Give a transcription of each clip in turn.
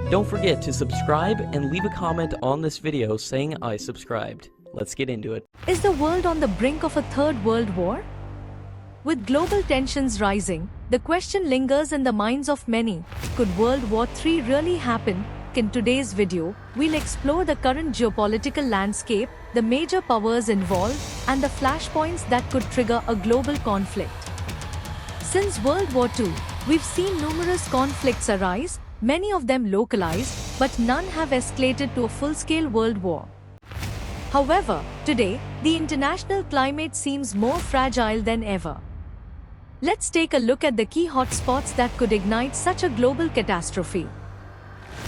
Don't forget to subscribe and leave a comment on this video saying I subscribed. Let's get into it. Is the world on the brink of a third world war? With global tensions rising, the question lingers in the minds of many, could World War III really happen? In today's video, we'll explore the current geopolitical landscape, the major powers involved, and the flashpoints that could trigger a global conflict. Since World War II, we've seen numerous conflicts arise, many of them localized, but none have escalated to a full-scale world war. However, today, the international climate seems more fragile than ever. Let's take a look at the key hotspots that could ignite such a global catastrophe.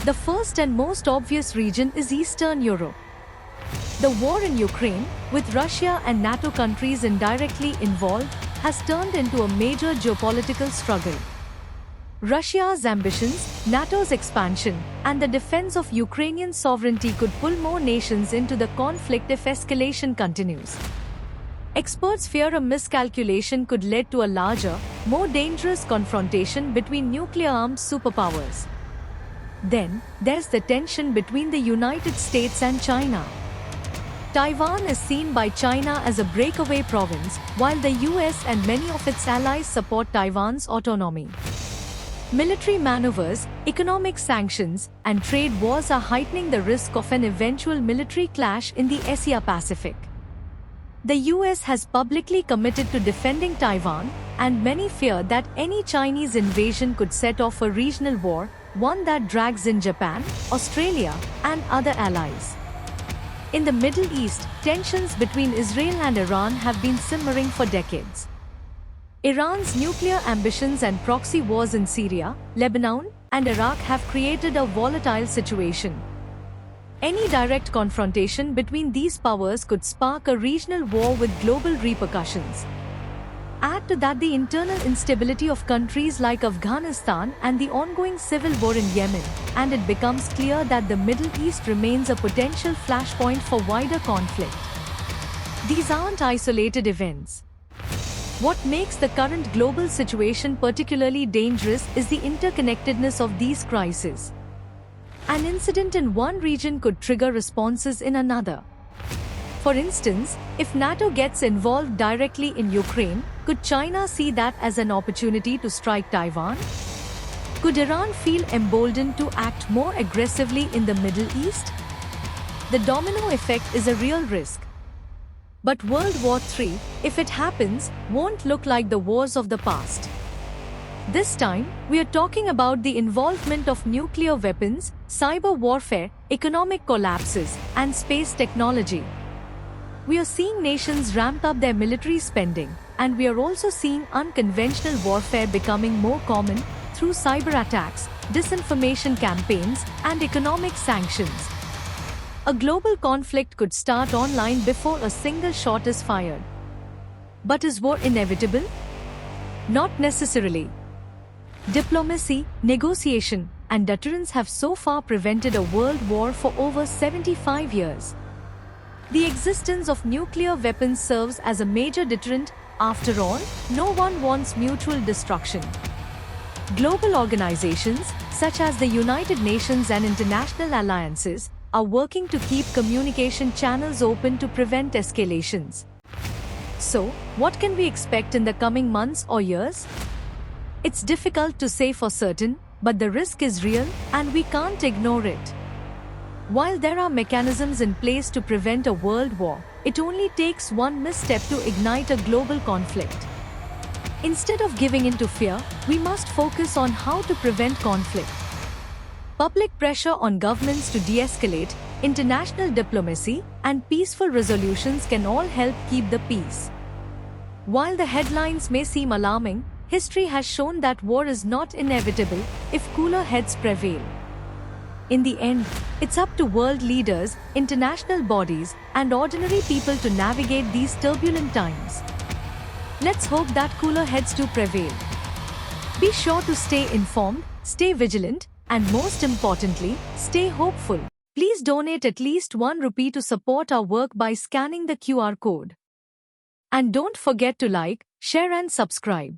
The first and most obvious region is Eastern Europe. The war in Ukraine, with Russia and NATO countries indirectly involved, has turned into a major geopolitical struggle. Russia's ambitions, NATO's expansion, and the defense of Ukrainian sovereignty could pull more nations into the conflict if escalation continues. Experts fear a miscalculation could lead to a larger, more dangerous confrontation between nuclear-armed superpowers. Then, there's the tension between the United States and China. Taiwan is seen by China as a breakaway province, while the US and many of its allies support Taiwan's autonomy. Military maneuvers, economic sanctions, and trade wars are heightening the risk of an eventual military clash in the Asia-Pacific. The US has publicly committed to defending Taiwan, and many fear that any Chinese invasion could set off a regional war, one that drags in Japan, Australia, and other allies. In the Middle East, tensions between Israel and Iran have been simmering for decades. Iran's nuclear ambitions and proxy wars in Syria, Lebanon, and Iraq have created a volatile situation. Any direct confrontation between these powers could spark a regional war with global repercussions. Add to that the internal instability of countries like Afghanistan and the ongoing civil war in Yemen, and it becomes clear that the Middle East remains a potential flashpoint for wider conflict. These aren't isolated events. What makes the current global situation particularly dangerous is the interconnectedness of these crises. An incident in one region could trigger responses in another. For instance, if NATO gets involved directly in Ukraine, could China see that as an opportunity to strike Taiwan? Could Iran feel emboldened to act more aggressively in the Middle East? The domino effect is a real risk. But World War III, if it happens, won't look like the wars of the past. This time, we are talking about the involvement of nuclear weapons, cyber warfare, economic collapses, and space technology. We are seeing nations ramp up their military spending, and we are also seeing unconventional warfare becoming more common through cyber attacks, disinformation campaigns, and economic sanctions. A global conflict could start online before a single shot is fired. But is war inevitable? Not necessarily. Diplomacy, negotiation, and deterrence have so far prevented a world war for over 75 years. The existence of nuclear weapons serves as a major deterrent. After all, no one wants mutual destruction. Global organizations, such as the United Nations and international alliances, are working to keep communication channels open to prevent escalations. So, what can we expect in the coming months or years? It's difficult to say for certain, but the risk is real, and we can't ignore it. While there are mechanisms in place to prevent a world war, it only takes one misstep to ignite a global conflict. Instead of giving in to fear, we must focus on how to prevent conflict. Public pressure on governments to de-escalate, international diplomacy, and peaceful resolutions can all help keep the peace. While the headlines may seem alarming, history has shown that war is not inevitable if cooler heads prevail. In the end, it's up to world leaders, international bodies, and ordinary people to navigate these turbulent times. Let's hope that cooler heads do prevail. Be sure to stay informed, stay vigilant, and most importantly, stay hopeful. Please donate at least ₹1 to support our work by scanning the QR code. And don't forget to like, share and subscribe.